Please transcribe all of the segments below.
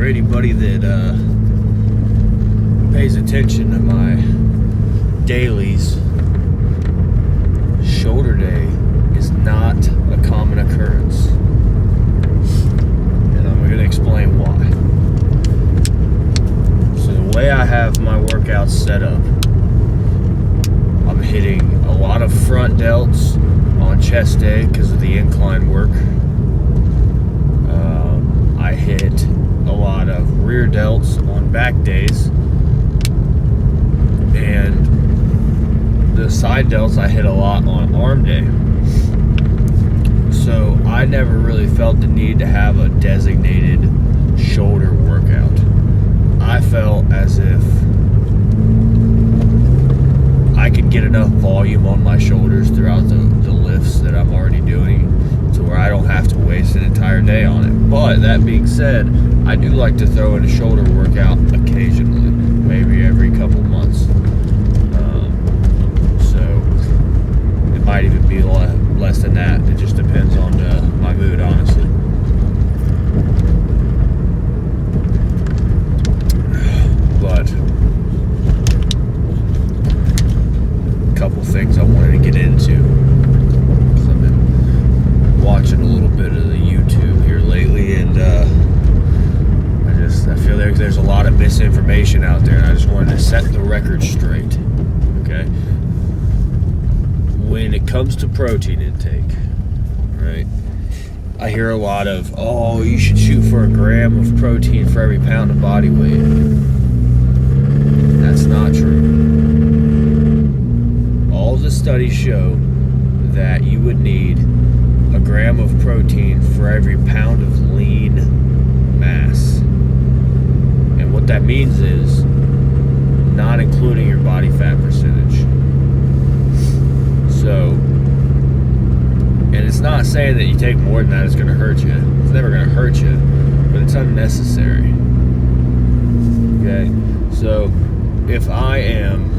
anybody that pays attention to my dailies, shoulder day is not a common occurrence. And I'm going to explain why. So the way I have my workouts set up, I'm hitting a lot of front delts on chest day because of the incline work. I hit a lot of rear delts on back days, and the side delts I hit a lot on arm day. So I never really felt the need to have a designated shoulder workout. I felt as if I could get enough volume on my shoulders throughout the lifts that I'm already doing to where I don't have to waste an entire day on it. But that being said, I do like to throw in a shoulder workout occasionally, maybe every couple months. So it might even be less than that. It just depends on my mood, honestly. But couple things I wanted to get into, because I've been watching a little bit of the YouTube here lately, and I feel there's a lot of misinformation out there, and I just wanted to set the record straight. Okay, when it comes to protein intake, right, I hear a lot of, oh, you should shoot for a gram of protein for every pound of body weight. That's not true. All the studies show that you would need a gram of protein for every pound of lean mass. And what that means is not including your body fat percentage. So, and it's not saying that you take more than that, it's going to hurt you. It's never going to hurt you, but it's unnecessary. Okay? So, if I am,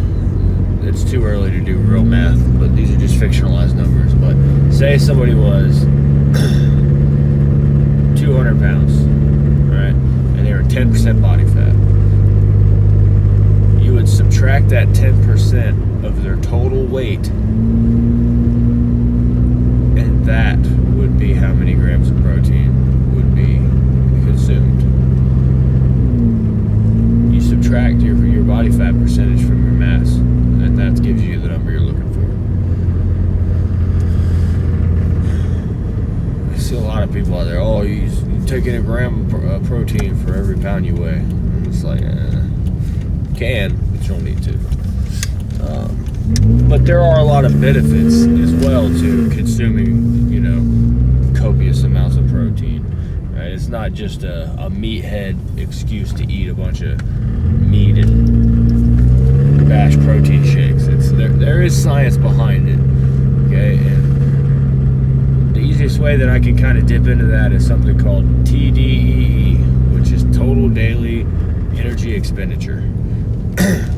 it's too early to do real math, but these are just fictionalized numbers. But say somebody was 200 pounds, right? And they were 10% body fat. You would subtract that 10% of their total weight, and that would be how many grams of protein would be consumed. You subtract your body fat percentage from your mass, and that gives you the number you're looking for. I see a lot of people out there, oh, you're taking a gram of protein for every pound you weigh. And it's like, can, but you don't need to. But there are a lot of benefits as well to consuming, copious amounts of protein. Right? It's not just a meathead excuse to eat a bunch of meat and bash protein shakes. There is science behind it, okay? And the easiest way that I can kind of dip into that is something called TDEE, which is total daily energy expenditure,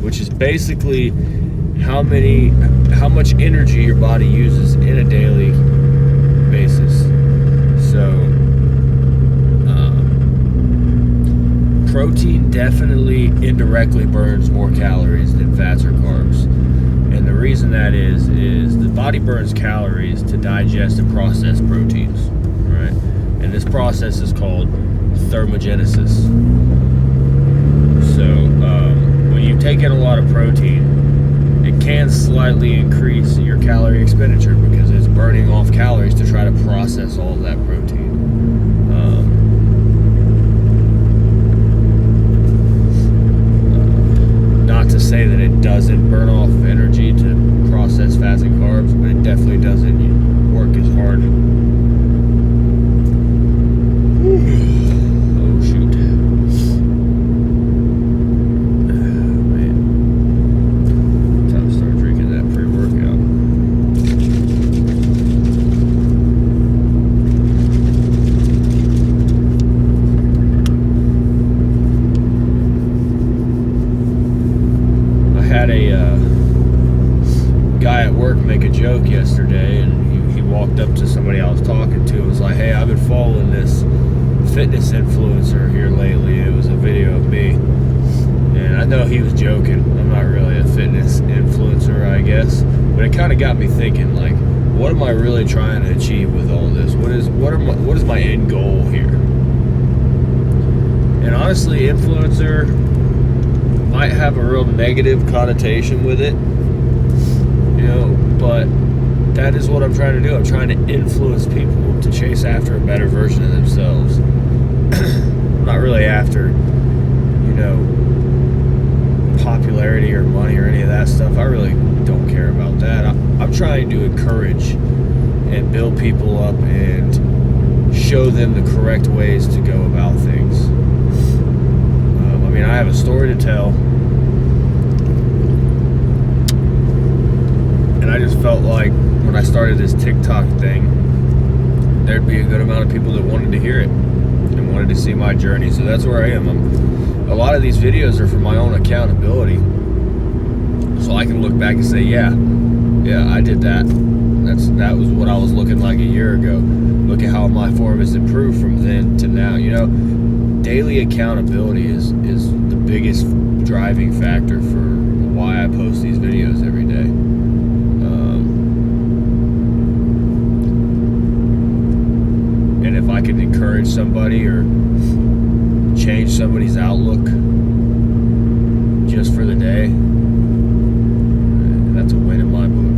which is basically how much energy your body uses in a daily basis. So protein definitely indirectly burns more calories than fats or carbs. And the reason that is the body burns calories to digest and process proteins, right? And this process is called thermogenesis. So when you take in a lot of protein, it can slightly increase your calorie expenditure because it's burning off calories to try to process all of that protein. Not to say that it doesn't burn off energy to process fats and carbs, but it definitely doesn't work as hard. Oh shoot. Man. Time to start drinking that pre-workout. Had a guy at work make a joke yesterday, and he walked up to somebody I was talking to and was like, hey, I've been following this fitness influencer here lately. It was a video of me, and I know he was joking. I'm not really a fitness influencer, I guess, but it kind of got me thinking, like, what am I really trying to achieve with all this? What is my end goal here? And honestly, influencer might have a real negative connotation with it, you know, but that is what I'm trying to do. I'm trying to influence people to chase after a better version of themselves. I'm not really after, you know, popularity or money or any of that stuff. I really don't care about that. I'm trying to encourage and build people up and show them the correct ways to go about things. I mean, I have a story to tell, and I just felt like when I started this TikTok thing, there'd be a good amount of people that wanted to hear it and wanted to see my journey. So that's where I am. A lot of these videos are for my own accountability, so I can look back and say, yeah, I did that. That was what I was looking like a year ago. Look at how my form has improved from then to now. You know, daily accountability is the biggest driving factor for why I post these videos every day. And if I can encourage somebody or change somebody's outlook just for the day, that's a win in my book.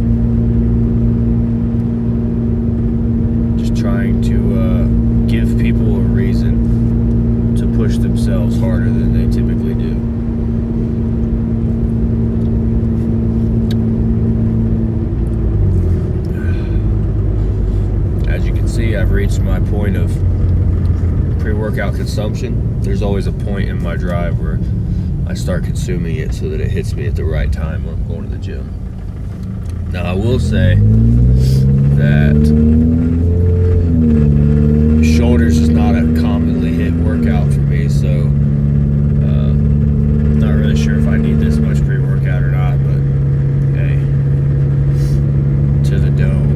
Just trying to give people a reason to push themselves harder than they typically do. As you can see, I've reached my point of pre-workout consumption. There's always a point in my drive where I start consuming it so that it hits me at the right time when I'm going to the gym. Now, I will say that shoulders is not a commonly hit workout for me, so not really sure if I need this much pre-workout or not, but hey, to the dome.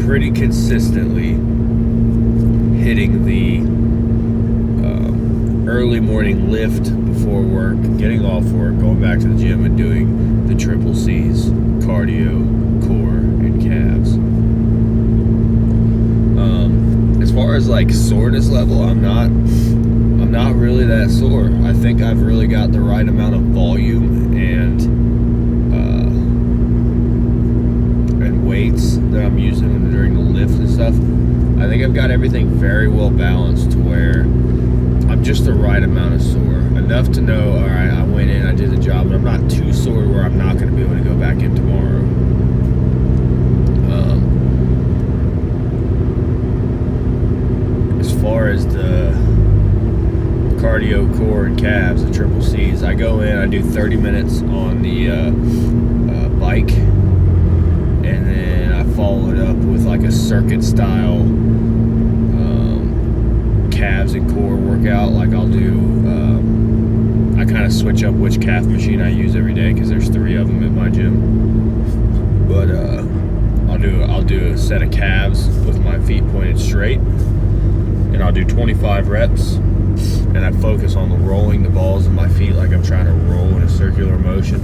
Pretty consistently hitting the early morning lift before work, getting off work, going back to the gym and doing the triple C's: cardio, core, and calves. As far as like soreness level, I'm not really that sore. I think I've really got the right amount of volume and weights that I'm using during the lift and stuff. I think I've got everything very well balanced to where I'm just the right amount of sore. Enough to know, all right, I went in, I did the job, but I'm not too sore where I'm not going to be able to go back in tomorrow. As far as the cardio, core, and calves, the triple C's, I go in, I do 30 minutes on the bike, and then I follow it up with like a circuit style calves and core workout. Like I'll do, I kind of switch up which calf machine I use every day because there's 3 of them at my gym. But I'll do a set of calves with my feet pointed straight, and I'll do 25 reps, and I focus on the rolling the balls of my feet like I'm trying to roll in a circular motion.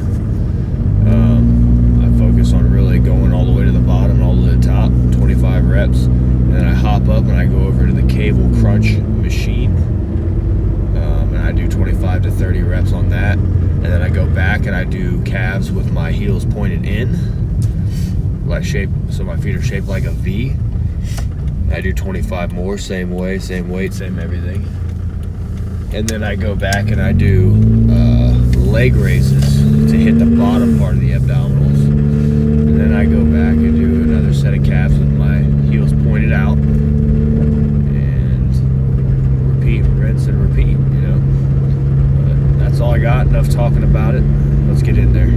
I focus on really going all the way to the bottom, all the way to the top, 25 reps, and then I hop up and I go over to the cable crunch machine, and I do 25 to 30 reps on that, and then I go back and I do calves with my heels pointed in, like shape, so my feet are shaped like a V. I do 25 more, same way, same weight, same everything, and then I go back and I do leg raises to hit the bottom part of the abdominals. And then I go back and do another set of calves with my heels pointed out, and repeat, rinse, and repeat, you know. But that's all I got. Enough talking about it. Let's get in there.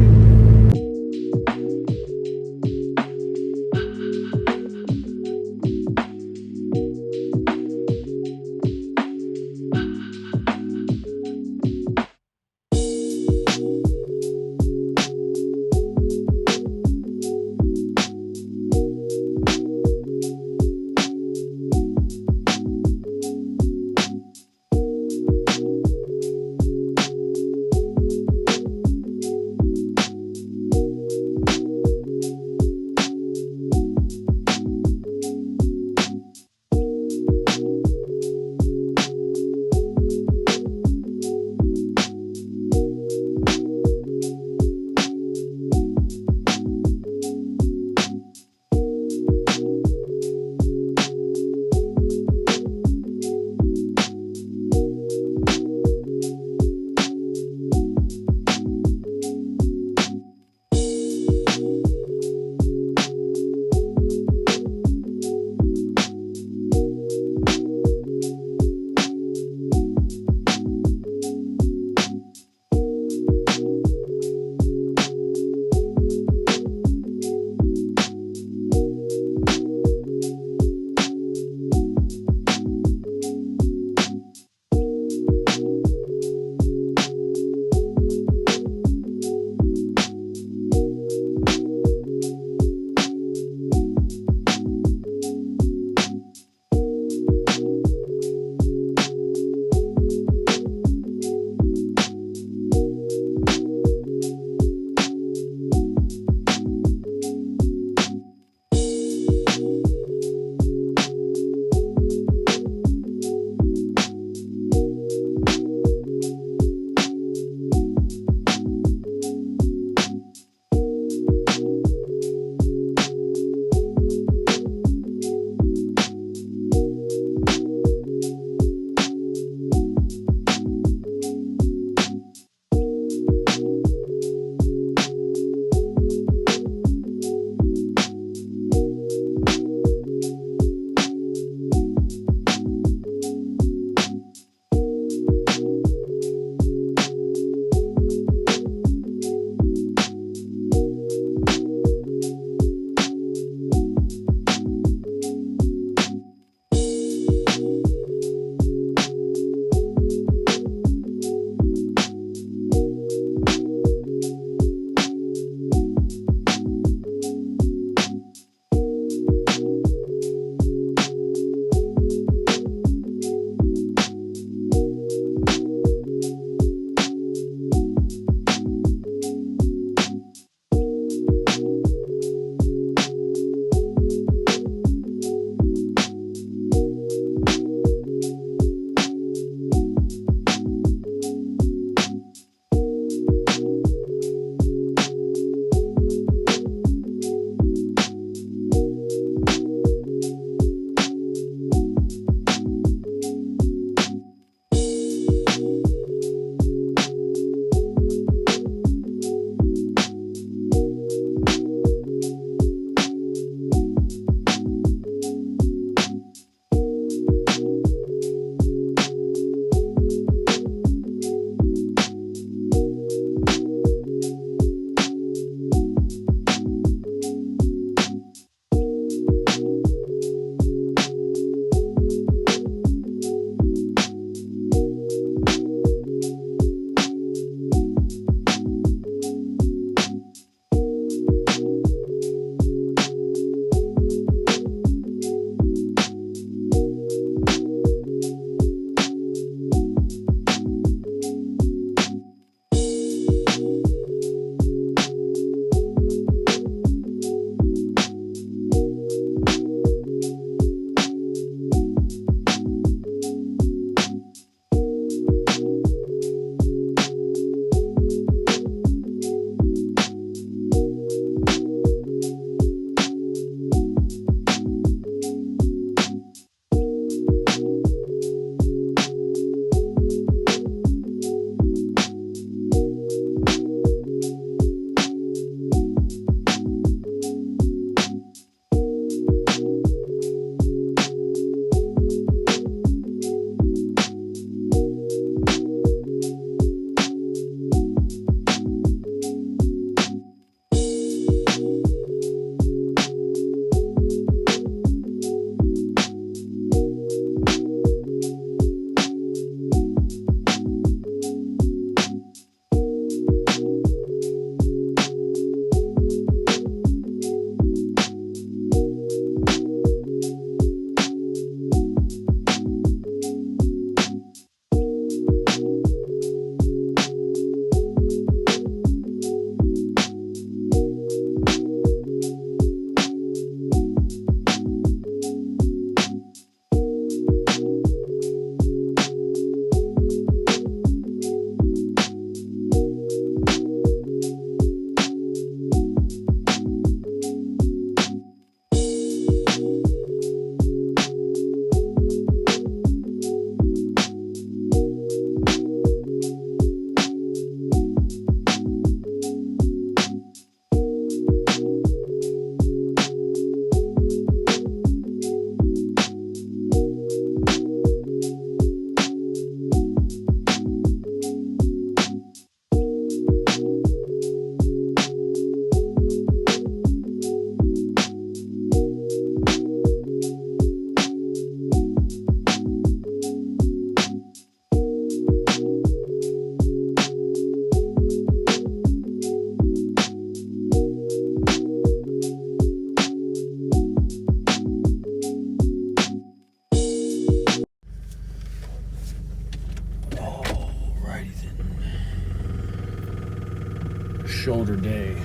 shoulder day,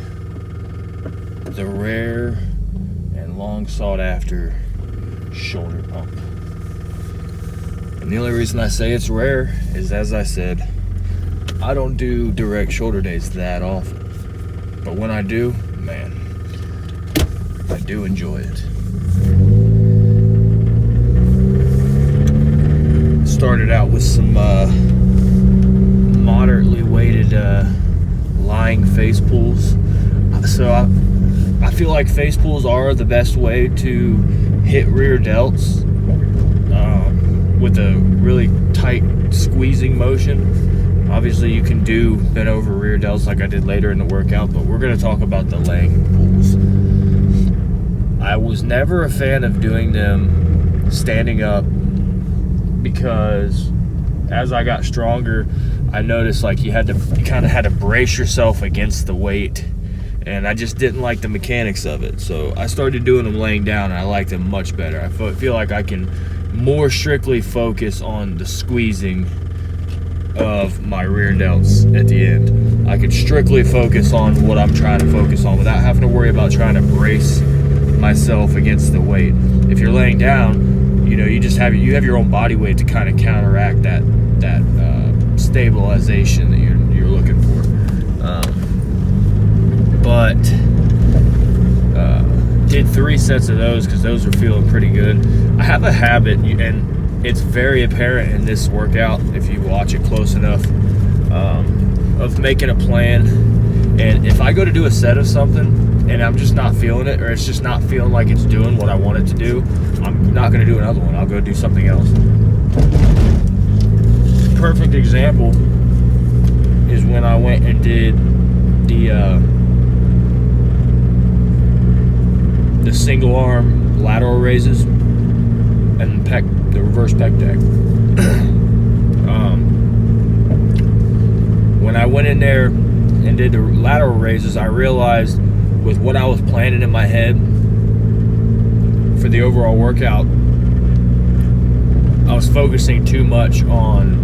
the rare and long sought after shoulder pump. And the only reason I say it's rare is, as I said, I don't do direct shoulder days that often. But when I do, man, I do enjoy it. Started out with some moderately weighted lying face pulls. So I feel like face pulls are the best way to hit rear delts with a really tight squeezing motion. Obviously you can do bent over rear delts like I did later in the workout, but we're going to talk about the laying pulls. I was never a fan of doing them standing up because as I got stronger, I noticed like you kind of had to brace yourself against the weight, and I just didn't like the mechanics of it. So I started doing them laying down, and I like them much better. I feel like I can more strictly focus on the squeezing of my rear delts at the end. I can strictly focus on what I'm trying to focus on without having to worry about trying to brace myself against the weight. If you're laying down, you know, you have your own body weight to kind of counteract that stabilization that you're looking for. Did 3 sets of those because those were feeling pretty good. I have a habit, and it's very apparent in this workout if you watch it close enough, of making a plan. And if I go to do a set of something and I'm just not feeling it, or it's just not feeling like it's doing what I want it to do, I'm not going to do another one. I'll go do something else. Perfect example is when I went and did the single arm lateral raises and the reverse pec deck. When I went in there and did the lateral raises, I realized with what I was planning in my head for the overall workout, I was focusing too much on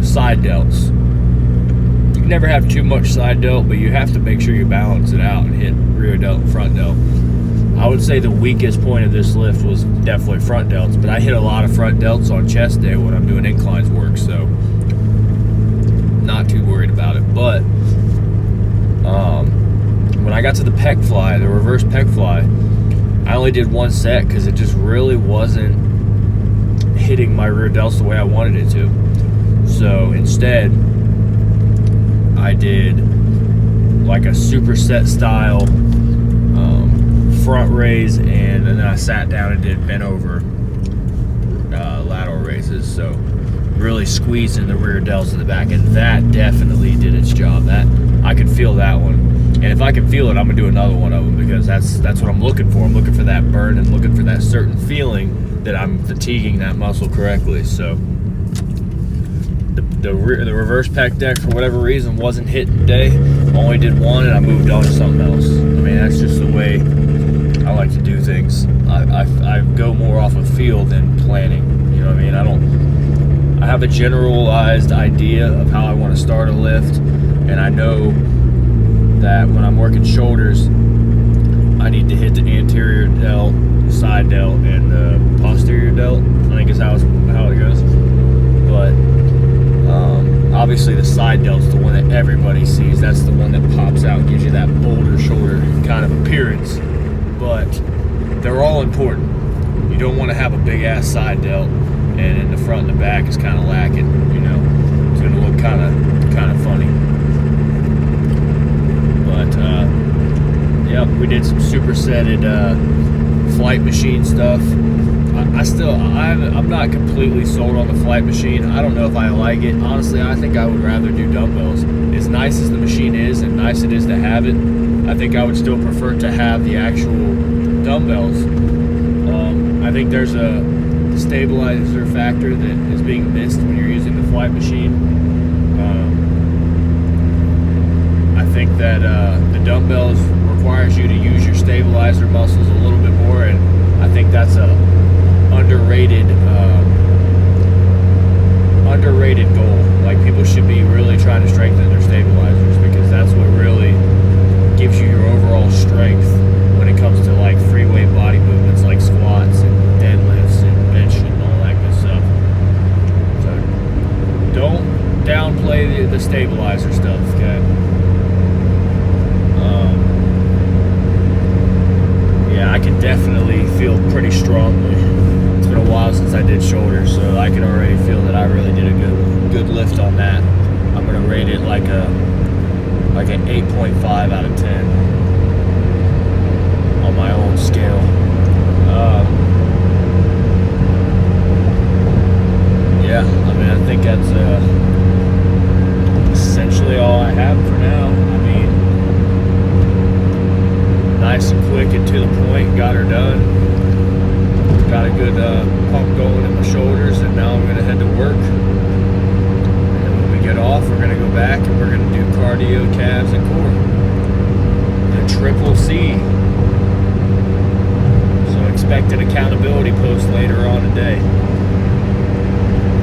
side delts. You can never have too much side delt, but you have to make sure you balance it out and hit rear delt and front delt. I would say the weakest point of this lift was definitely front delts, but I hit a lot of front delts on chest day when I'm doing inclines work, so not too worried about it. But when I got to the pec fly, the reverse pec fly, I only did 1 set because it just really wasn't hitting my rear delts the way I wanted it to. So instead, I did like a superset style front raise, and then I sat down and did bent over lateral raises. So really squeezing the rear delts in the back, and that definitely did its job. That I could feel that one, and if I can feel it, I'm gonna do another one of them because that's what I'm looking for. I'm looking for that burn and looking for that certain feeling that I'm fatiguing that muscle correctly. So the reverse pec deck, for whatever reason, wasn't hitting today. Only did 1, and I moved on to something else. I mean, that's just the way I like to do things. I go more off of feel than planning. You know what I mean? I have a generalized idea of how I want to start a lift, and I know that when I'm working shoulders, I need to hit the anterior delt, side delt, and the posterior delt. I think is how it goes. But obviously the side delt's the one that everybody sees. That's the one that pops out, gives you that boulder shoulder kind of appearance. But they're all important. You don't want to have a big ass side delt and in the front and the back is kind of lacking. You know, it's going to look kind of funny. But yep, we did some supersetted flight machine stuff. I'm not completely sold on the flight machine. I don't know if I like it. Honestly, I think I would rather do dumbbells. As nice as the machine is and nice it is to have it, I think I would still prefer to have the actual dumbbells. I think there's a stabilizer factor that is being missed when you're using the flight machine. I think that the dumbbells requires you to use your stabilizer muscles a little bit more, and I think that's a underrated goal. Like, people should be really trying to strengthen their stabilizers because that's what really gives you your overall strength when it comes to like free weight body movements like squats and deadlifts and bench and all that good stuff. So don't downplay the stabilizer stuff, okay? Yeah, I can definitely feel pretty strongly. It's been a while since I did shoulders, so I can already feel that I really did a good lift on that. I'm gonna rate it like an 8.5 out of 10 on my own scale. Yeah, I mean, I think that's essentially all I have for now. I mean, nice and quick and to the point, got her done. Got a good pump going in my shoulders, and now I'm gonna head to work. And when we get off, we're gonna go back and we're gonna do cardio, calves, and core. The triple C. So expect an accountability post later on today.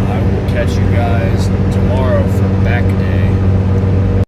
I will catch you guys tomorrow for back day.